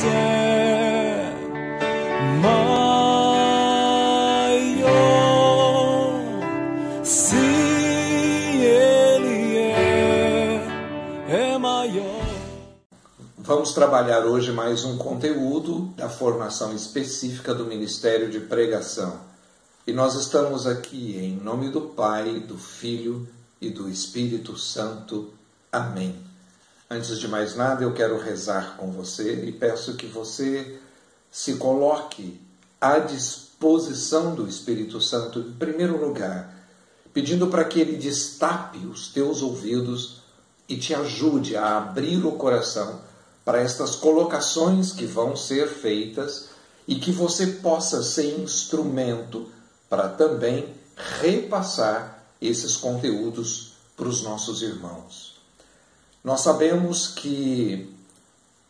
é maior. Sim, Ele é maior. Vamos trabalhar hoje mais um conteúdo da formação específica do Ministério de Pregação. E nós estamos aqui em nome do Pai, do Filho e do Espírito Santo. Amém. Antes de mais nada, eu quero rezar com você e peço que você se coloque à disposição do Espírito Santo, em primeiro lugar, pedindo para que Ele destape os teus ouvidos e te ajude a abrir o coração para estas colocações que vão ser feitas e que você possa ser instrumento para também repassar esses conteúdos para os nossos irmãos. Nós sabemos que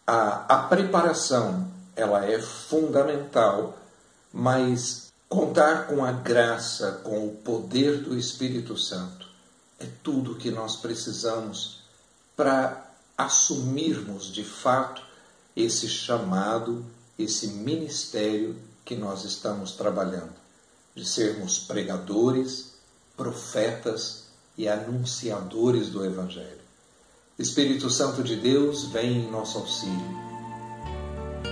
a preparação ela é fundamental, mas contar com a graça, com o poder do Espírito Santo é tudo que nós precisamos para assumirmos de fato esse chamado, esse ministério que nós estamos trabalhando, de sermos pregadores, profetas e anunciadores do Evangelho. Espírito Santo de Deus, vem em nosso auxílio.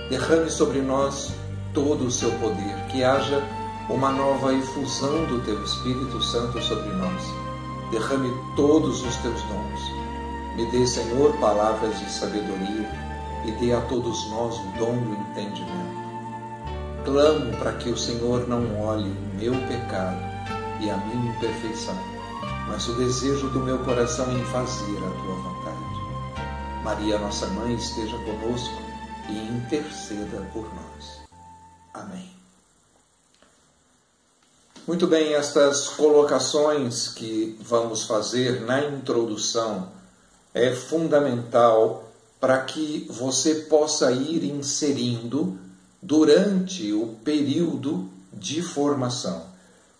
Derrame sobre nós todo o seu poder, que haja uma nova efusão do teu Espírito Santo sobre nós. Derrame todos os teus dons. Me dê, Senhor, palavras de sabedoria e dê a todos nós o dom do entendimento. Clamo para que o Senhor não olhe o meu pecado e a minha imperfeição, mas o desejo do meu coração em fazer a tua vontade. Maria, nossa mãe, esteja conosco e interceda por nós. Amém. Muito bem, estas colocações que vamos fazer na introdução é fundamental para que você possa ir inserindo durante o período de formação.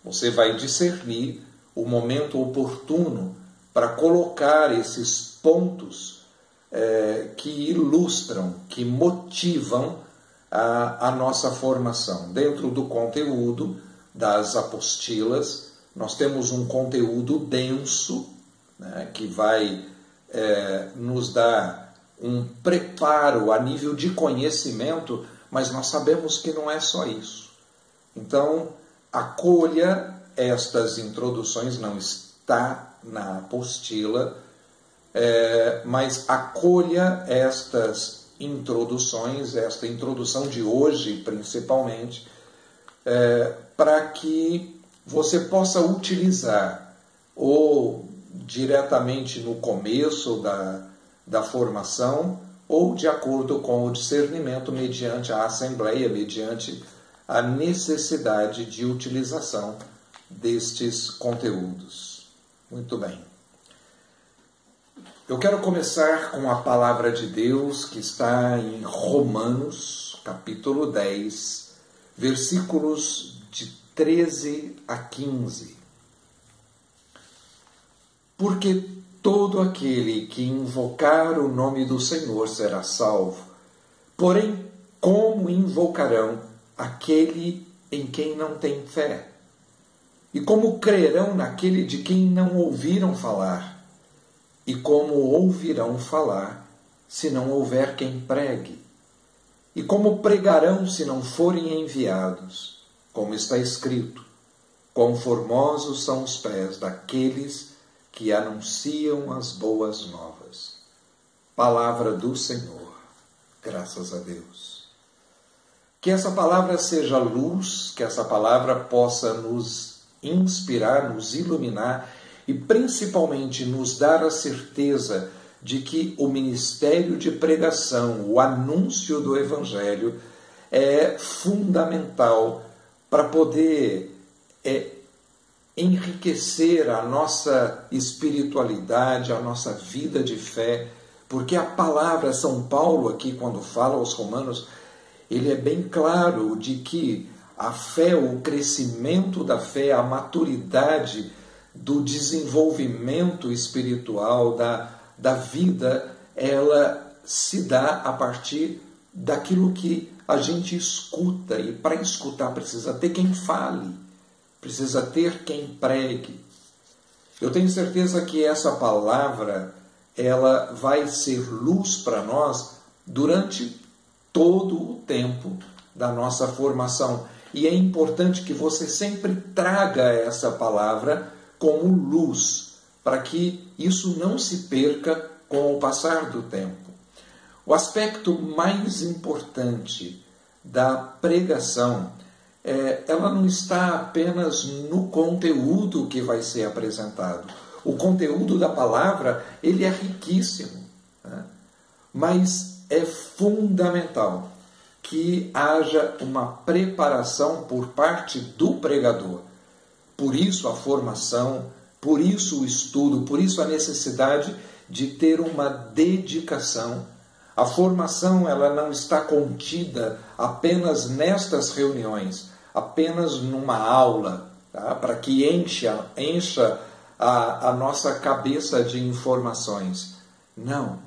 Você vai discernir o momento oportuno para colocar esses pontos que ilustram, que motivam a nossa formação. Dentro do conteúdo das apostilas, nós temos um conteúdo denso, né, que vai nos dar um preparo a nível de conhecimento, mas nós sabemos que não é só isso. Então, acolha estas introduções, não está na apostila, mas acolha estas introduções, esta introdução de hoje principalmente, para que você possa utilizar ou diretamente no começo da formação ou de acordo com o discernimento mediante a assembleia, mediante a necessidade de utilização destes conteúdos. Muito bem. Eu quero começar com a palavra de Deus que está em Romanos, capítulo 10, versículos de 13 a 15. Porque todo aquele que invocar o nome do Senhor será salvo. Porém, como invocarão aquele em quem não tem fé? E como crerão naquele de quem não ouviram falar? E como ouvirão falar, se não houver quem pregue? E como pregarão se não forem enviados? Como está escrito: quão formosos são os pés daqueles que anunciam as boas novas. Palavra do Senhor. Graças a Deus. Que essa palavra seja luz, que essa palavra possa nos inspirar, nos iluminar e principalmente nos dar a certeza de que o ministério de pregação, o anúncio do Evangelho é fundamental para poder enriquecer a nossa espiritualidade, a nossa vida de fé, porque a palavra, São Paulo aqui quando fala aos Romanos, ele é bem claro de que a fé, o crescimento da fé, a maturidade do desenvolvimento espiritual, da vida, ela se dá a partir daquilo que a gente escuta, e para escutar precisa ter quem fale, precisa ter quem pregue. Eu tenho certeza que essa palavra ela vai ser luz para nós durante todo o tempo da nossa formação. E é importante que você sempre traga essa palavra como luz, para que isso não se perca com o passar do tempo. O aspecto mais importante da pregação, ela não está apenas no conteúdo que vai ser apresentado. O conteúdo da palavra, ele é riquíssimo, né? Mas é fundamental que haja uma preparação por parte do pregador. Por isso a formação, por isso o estudo, por isso a necessidade de ter uma dedicação. A formação ela não está contida apenas nestas reuniões, apenas numa aula, tá? Para que encha a nossa cabeça de informações. Não.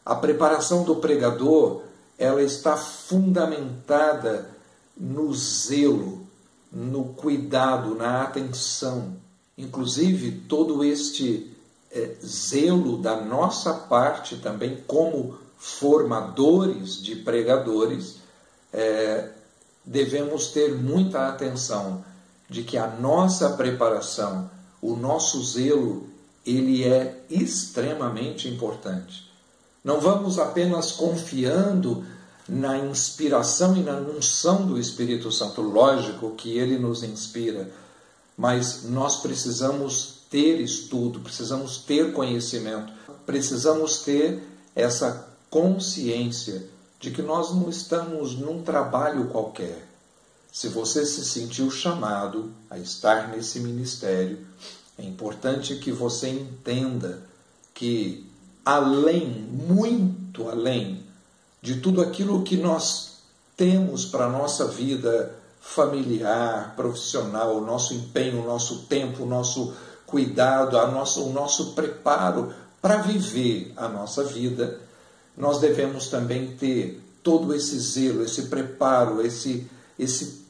A preparação do pregador ela está fundamentada no zelo, no cuidado, na atenção. Inclusive, todo este zelo da nossa parte também, como formadores de pregadores, devemos ter muita atenção de que a nossa preparação, o nosso zelo, ele é extremamente importante. Não vamos apenas confiando na inspiração e na unção do Espírito Santo, lógico que ele nos inspira, mas nós precisamos ter estudo, precisamos ter conhecimento, precisamos ter essa consciência de que nós não estamos num trabalho qualquer. Se você se sentiu chamado a estar nesse ministério, é importante que você entenda que muito além de tudo aquilo que nós temos para a nossa vida familiar, profissional, o nosso empenho, o nosso tempo, o nosso cuidado, o nosso preparo para viver a nossa vida, nós devemos também ter todo esse zelo, esse preparo, esse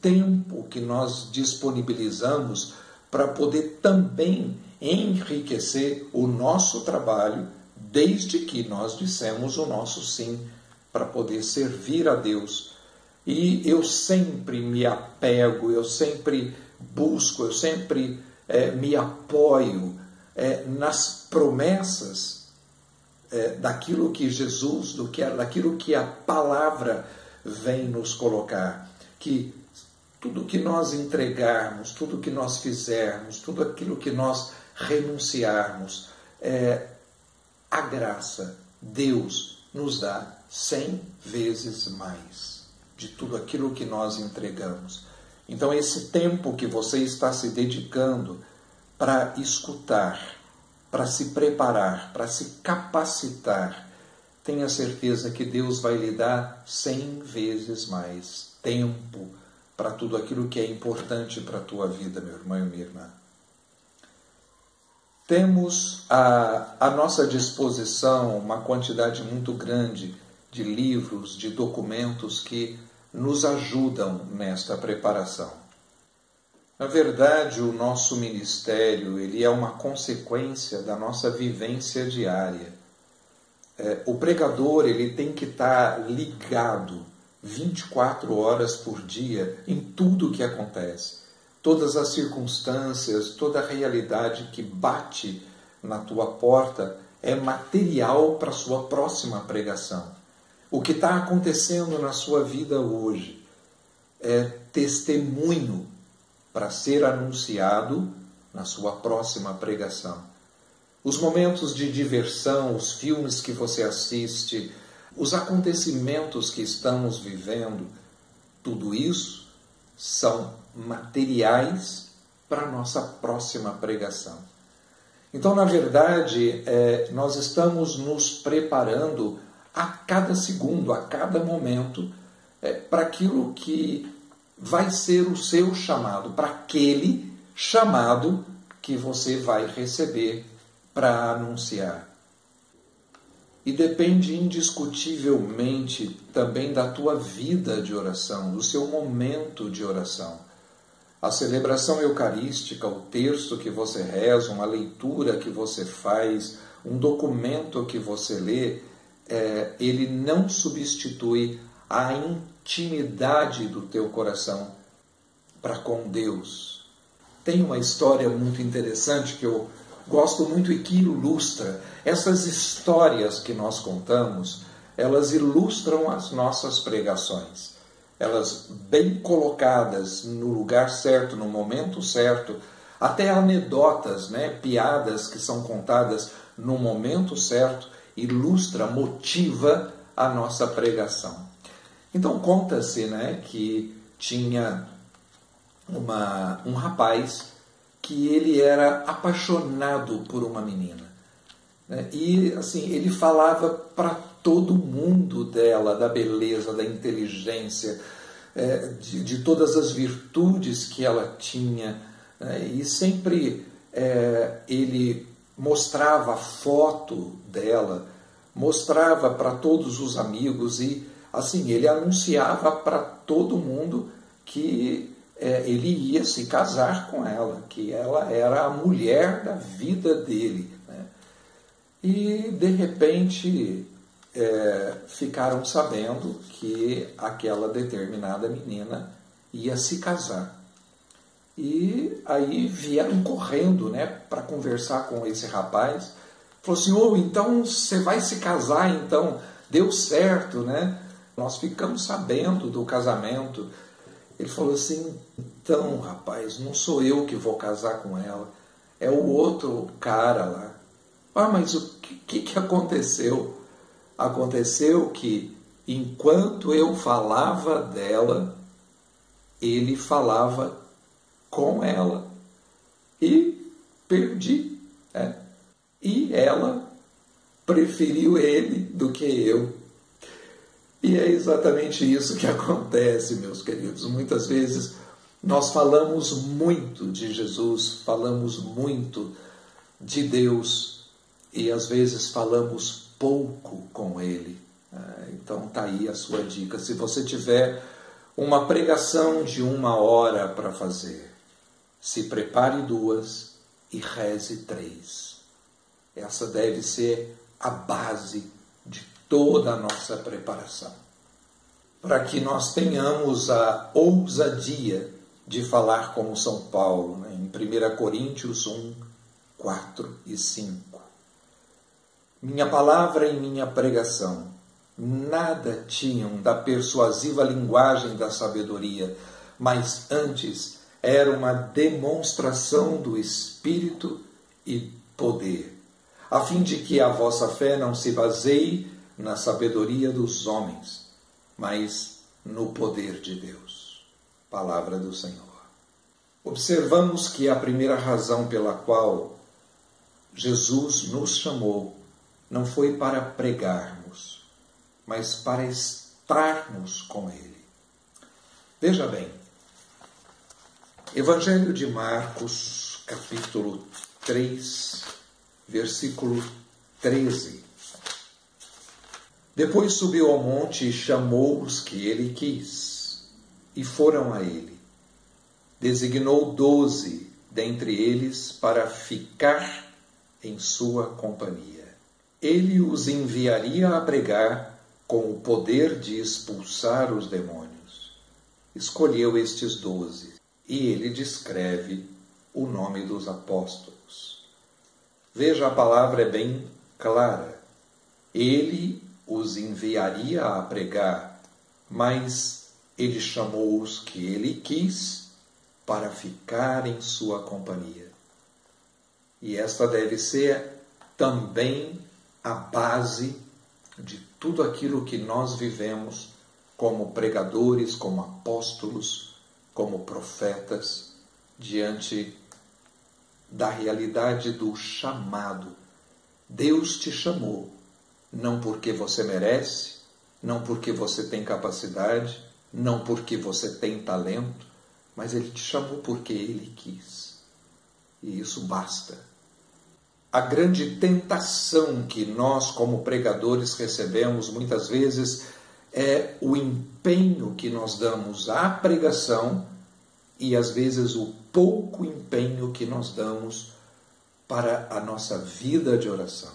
tempo que nós disponibilizamos para poder também enriquecer o nosso trabalho, desde que nós dissemos o nosso sim para poder servir a Deus. E eu sempre me apego, eu sempre busco, eu sempre me apoio nas promessas daquilo que Jesus, daquilo que a palavra vem nos colocar. Que tudo que nós entregarmos, tudo que nós fizermos, tudo aquilo que nós renunciarmos, a graça, Deus nos dá 100 vezes mais de tudo aquilo que nós entregamos. Então, esse tempo que você está se dedicando para escutar, para se preparar, para se capacitar, tenha certeza que Deus vai lhe dar 100 vezes mais tempo para tudo aquilo que é importante para a tua vida, meu irmão e minha irmã. Temos à nossa disposição uma quantidade muito grande de livros, de documentos que nos ajudam nesta preparação. Na verdade, o nosso ministério ele é uma consequência da nossa vivência diária. O pregador ele tem que estar ligado 24 horas por dia em tudo o que acontece. Todas as circunstâncias, toda a realidade que bate na tua porta é material para a sua próxima pregação. O que está acontecendo na sua vida hoje é testemunho para ser anunciado na sua próxima pregação. Os momentos de diversão, os filmes que você assiste, os acontecimentos que estamos vivendo, tudo isso são materiais para a nossa próxima pregação. Então, na verdade, nós estamos nos preparando a cada segundo, a cada momento, para aquilo que vai ser o seu chamado, para aquele chamado que você vai receber para anunciar. e depende indiscutivelmente também da tua vida de oração, do seu momento de oração. A celebração eucarística, o terço que você reza, uma leitura que você faz, um documento que você lê, ele não substitui a intimidade do teu coração para com Deus. Tem uma história muito interessante que eu gosto muito e que ilustra. Essas histórias que nós contamos, elas ilustram as nossas pregações. Elas bem colocadas no lugar certo, no momento certo, até anedotas, piadas que são contadas no momento certo, ilustra, motiva a nossa pregação. Então conta-se que tinha um rapaz que ele era apaixonado por uma menina. E assim, ele falava para todo mundo dela, da beleza, da inteligência, de todas as virtudes que ela tinha. E sempre ele mostrava a foto dela, mostrava para todos os amigos e assim, ele anunciava para todo mundo que ele ia se casar com ela, que ela era a mulher da vida dele. E, de repente, ficaram sabendo que aquela determinada menina ia se casar. E aí vieram correndo para conversar com esse rapaz. Falou assim, então você vai se casar, então deu certo, Nós ficamos sabendo do casamento. Ele falou assim, então, rapaz, não sou eu que vou casar com ela, é o outro cara lá. Mas o que aconteceu? Aconteceu que, enquanto eu falava dela, ele falava com ela. E perdi. E ela preferiu ele do que eu. E é exatamente isso que acontece, meus queridos. Muitas vezes nós falamos muito de Jesus, falamos muito de Deus, e às vezes falamos pouco com Ele. Então está aí a sua dica. Se você tiver uma pregação de 1 hora para fazer, se prepare 2 e reze 3. Essa deve ser a base de toda a nossa preparação, para que nós tenhamos a ousadia de falar como São Paulo, em 1 Coríntios 1, 4 e 5. Minha palavra e minha pregação nada tinham da persuasiva linguagem da sabedoria, mas antes era uma demonstração do Espírito e poder, a fim de que a vossa fé não se baseie na sabedoria dos homens, mas no poder de Deus. Palavra do Senhor. Observamos que a primeira razão pela qual Jesus nos chamou não foi para pregarmos, mas para estarmos com Ele. Veja bem, Evangelho de Marcos, capítulo 3, versículo 13. Depois subiu ao monte e chamou os que ele quis, e foram a ele. Designou 12 dentre eles para ficar em sua companhia. Ele os enviaria a pregar com o poder de expulsar os demônios. Escolheu estes 12, e ele descreve o nome dos apóstolos. Veja, a palavra é bem clara. Ele os enviaria a pregar, mas ele chamou os que ele quis para ficar em sua companhia. E esta deve ser também a base de tudo aquilo que nós vivemos como pregadores, como apóstolos, como profetas, diante da realidade do chamado. Deus te chamou, não porque você merece, não porque você tem capacidade, não porque você tem talento, mas Ele te chamou porque Ele quis. E isso basta. A grande tentação que nós, como pregadores, recebemos muitas vezes é o empenho que nós damos à pregação e, às vezes, o pouco empenho que nós damos para a nossa vida de oração.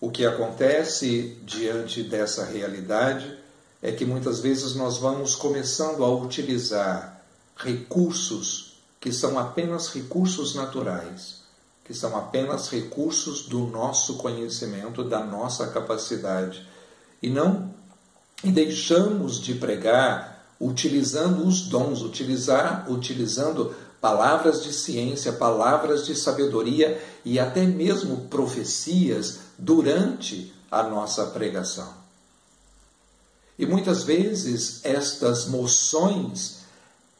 O que acontece diante dessa realidade é que muitas vezes nós vamos começando a utilizar recursos que são apenas recursos naturais, que são apenas recursos do nosso conhecimento, da nossa capacidade, e deixamos de pregar utilizando os dons, utilizando palavras de ciência, palavras de sabedoria e até mesmo profecias durante a nossa pregação. E muitas vezes estas moções,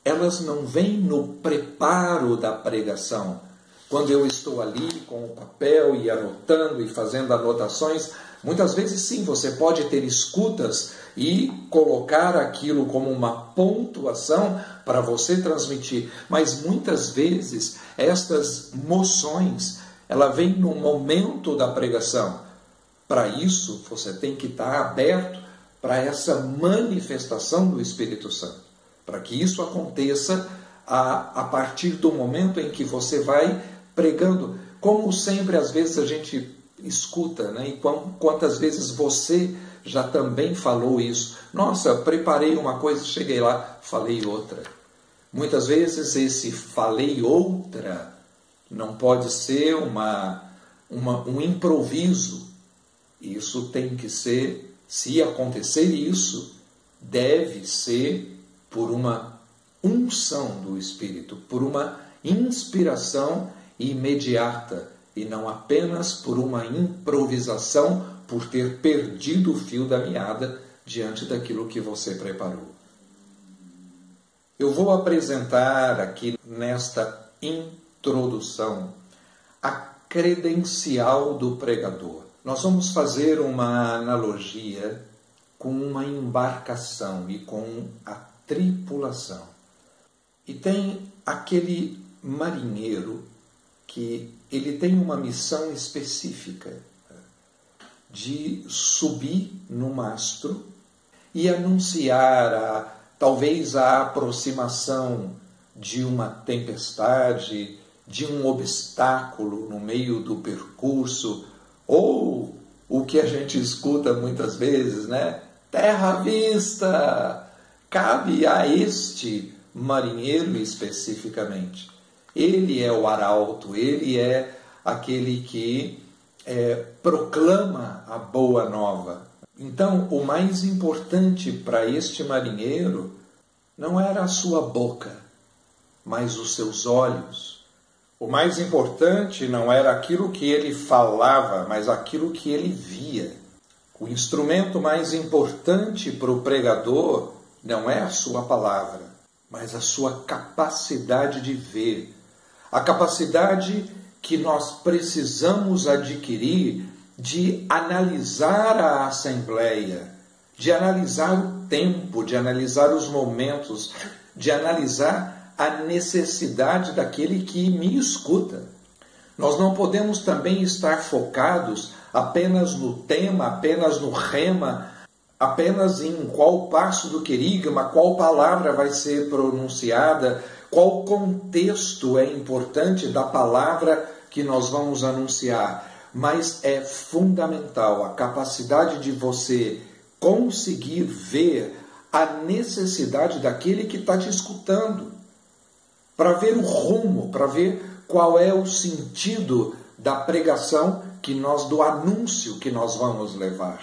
elas não vêm no preparo da pregação. Quando eu estou ali com o papel e anotando e fazendo anotações, muitas vezes sim, você pode ter escutas e colocar aquilo como uma pontuação para você transmitir. Mas muitas vezes estas moções, ela vem no momento da pregação. Para isso, você tem que estar aberto para essa manifestação do Espírito Santo. Para que isso aconteça a partir do momento em que você vai pregando. Como sempre, às vezes a gente escuta, né? E quantas vezes você já também falou isso? Nossa, preparei uma coisa, cheguei lá, falei outra. Muitas vezes esse falei outra não pode ser um improviso. Isso tem que ser, se acontecer isso, deve ser por uma unção do Espírito, por uma inspiração imediata, e não apenas por uma improvisação, por ter perdido o fio da meada diante daquilo que você preparou. Eu vou apresentar aqui nesta introdução a credencial do pregador. Nós vamos fazer uma analogia com uma embarcação e com a tripulação. E tem aquele marinheiro que ele tem uma missão específica de subir no mastro e anunciar talvez a aproximação de uma tempestade, de um obstáculo no meio do percurso, ou o que a gente escuta muitas vezes, né? Terra à vista! Cabe a este marinheiro especificamente. Ele é o arauto, ele é aquele que proclama a boa nova. Então, o mais importante para este marinheiro não era a sua boca, mas os seus olhos. O mais importante não era aquilo que ele falava, mas aquilo que ele via. O instrumento mais importante para o pregador não é a sua palavra, mas a sua capacidade de ver. A capacidade que nós precisamos adquirir de analisar a assembleia, de analisar o tempo, de analisar os momentos, de analisar a necessidade daquele que me escuta. Nós não podemos também estar focados apenas no tema, apenas no rema, apenas em qual passo do querigma, qual palavra vai ser pronunciada, qual contexto é importante da palavra que nós vamos anunciar. Mas é fundamental a capacidade de você conseguir ver a necessidade daquele que está te escutando, para ver o rumo, para ver qual é o sentido da pregação do anúncio que nós vamos levar.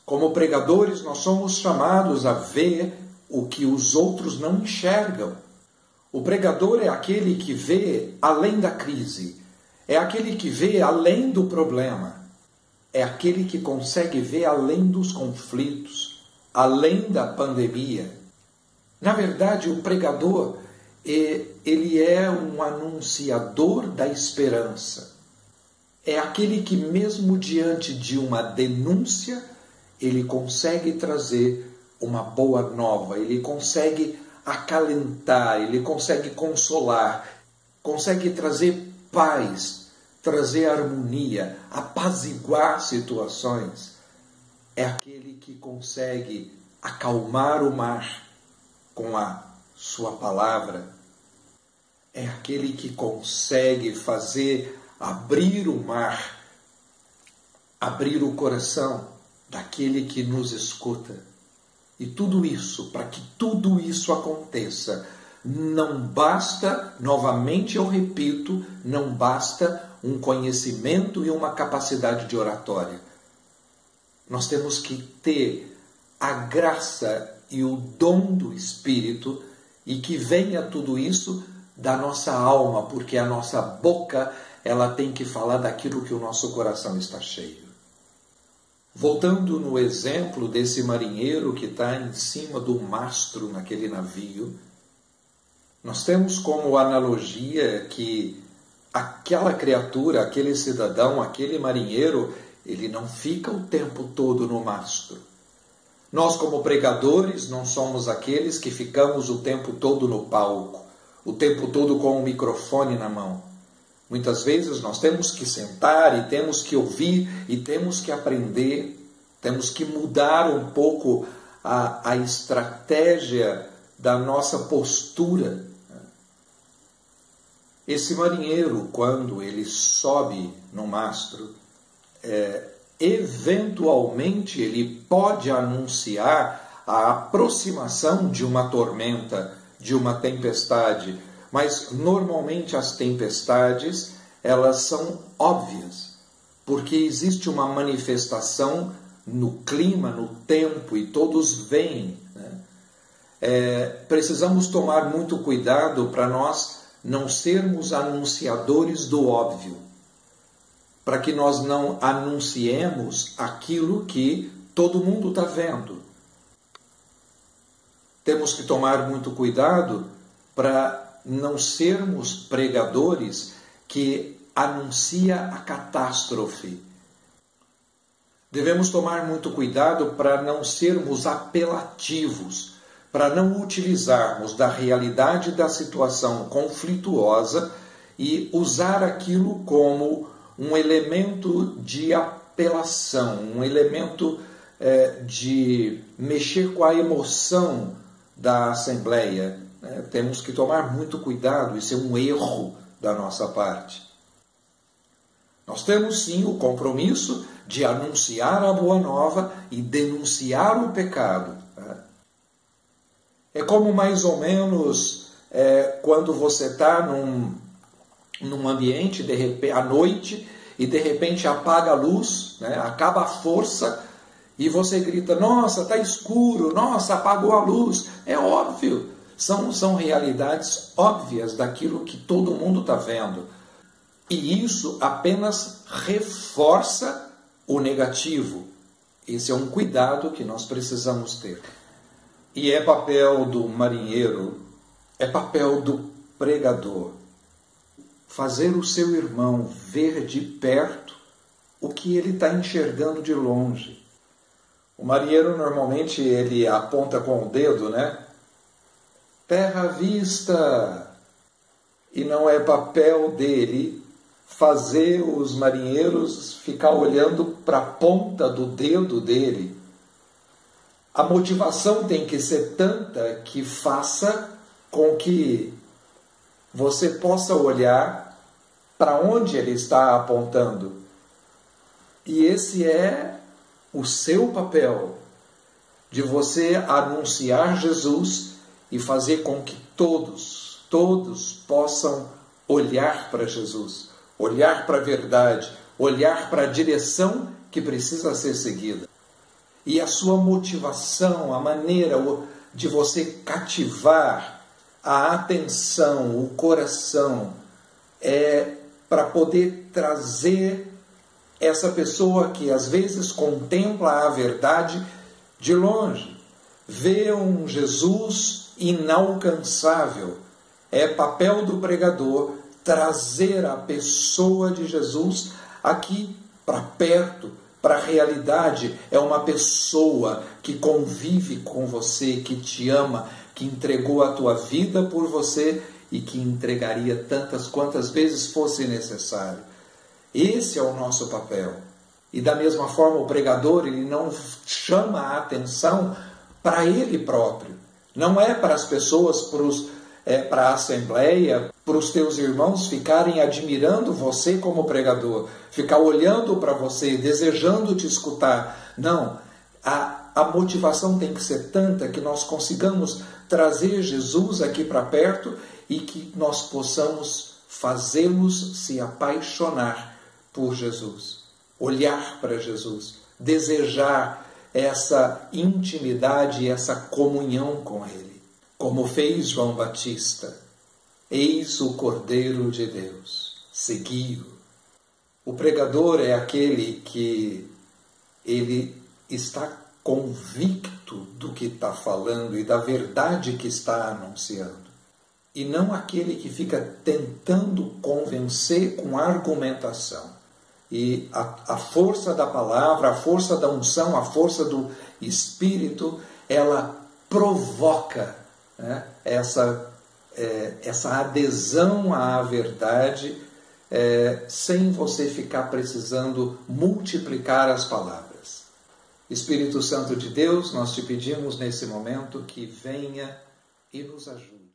Como pregadores, nós somos chamados a ver o que os outros não enxergam. O pregador é aquele que vê além da crise, é aquele que vê além do problema, é aquele que consegue ver além dos conflitos, além da pandemia. Na verdade, o pregador, ele é um anunciador da esperança. É aquele que, mesmo diante de uma denúncia, ele consegue trazer uma boa nova, ele consegue acalentar, ele consegue consolar, consegue trazer paz trazer harmonia, apaziguar situações, é aquele que consegue acalmar o mar com a sua palavra, é aquele que consegue fazer abrir o mar, abrir o coração daquele que nos escuta. E tudo isso, para que tudo isso aconteça, não basta, novamente eu repito, não basta um conhecimento e uma capacidade de oratória. Nós temos que ter a graça e o dom do Espírito, e que venha tudo isso da nossa alma, porque a nossa boca, ela tem que falar daquilo que o nosso coração está cheio. Voltando no exemplo desse marinheiro que está em cima do mastro naquele navio, nós temos como analogia que aquela criatura, aquele cidadão, aquele marinheiro, ele não fica o tempo todo no mastro. Nós, como pregadores, não somos aqueles que ficamos o tempo todo no palco, o tempo todo com o microfone na mão. Muitas vezes nós temos que sentar e temos que ouvir e temos que aprender, temos que mudar um pouco a estratégia da nossa postura. Esse marinheiro, quando ele sobe no mastro, eventualmente ele pode anunciar a aproximação de uma tormenta, de uma tempestade, mas normalmente as tempestades, elas são óbvias, porque existe uma manifestação no clima, no tempo, e todos veem, né? Precisamos tomar muito cuidado para nós não sermos anunciadores do óbvio, para que nós não anunciemos aquilo que todo mundo está vendo. Temos que tomar muito cuidado para não sermos pregadores que anuncia a catástrofe. Devemos tomar muito cuidado para não sermos apelativos, para não utilizarmos da realidade da situação conflituosa e usar aquilo como um elemento de apelação, um elemento de mexer com a emoção da Assembleia. Temos que tomar muito cuidado, isso é um erro da nossa parte. Nós temos sim o compromisso de anunciar a boa nova e denunciar o pecado. É como mais ou menos quando você está num ambiente de repente, à noite, e de repente apaga a luz, né? Acaba a força, e você grita, nossa, está escuro, nossa, apagou a luz. É óbvio, são realidades óbvias daquilo que todo mundo está vendo. E isso apenas reforça o negativo. Esse é um cuidado que nós precisamos ter. E é papel do marinheiro, é papel do pregador, fazer o seu irmão ver de perto o que ele está enxergando de longe. O marinheiro normalmente ele aponta com o dedo, né? Terra à vista! E não é papel dele fazer os marinheiros ficar olhando para a ponta do dedo dele. A motivação tem que ser tanta que faça com que você possa olhar para onde ele está apontando. E esse é o seu papel, de você anunciar Jesus e fazer com que todos possam olhar para Jesus, olhar para a verdade, olhar para a direção que precisa ser seguida. E a sua motivação, a maneira de você cativar a atenção, o coração, é para poder trazer essa pessoa que às vezes contempla a verdade de longe, vê um Jesus inalcançável. É papel do pregador trazer a pessoa de Jesus aqui para perto, para a realidade. É uma pessoa que convive com você, que te ama, que entregou a tua vida por você e que entregaria tantas quantas vezes fosse necessário. Esse é o nosso papel. E da mesma forma, o pregador, ele não chama a atenção para ele próprio. Não é para as pessoas, para a assembleia, para os teus irmãos ficarem admirando você como pregador, ficar olhando para você, desejando te escutar. Não, a motivação tem que ser tanta que nós consigamos trazer Jesus aqui para perto e que nós possamos fazê-los se apaixonar por Jesus, olhar para Jesus, desejar essa intimidade e essa comunhão com Ele, como fez João Batista. Eis o Cordeiro de Deus, segui-o. O pregador é aquele que ele está convicto do que está falando e da verdade que está anunciando. E não aquele que fica tentando convencer com argumentação. E a força da palavra, a força da unção, a força do Espírito, ela provoca, né, essa adesão à verdade, sem você ficar precisando multiplicar as palavras. Espírito Santo de Deus, nós te pedimos nesse momento que venha e nos ajude.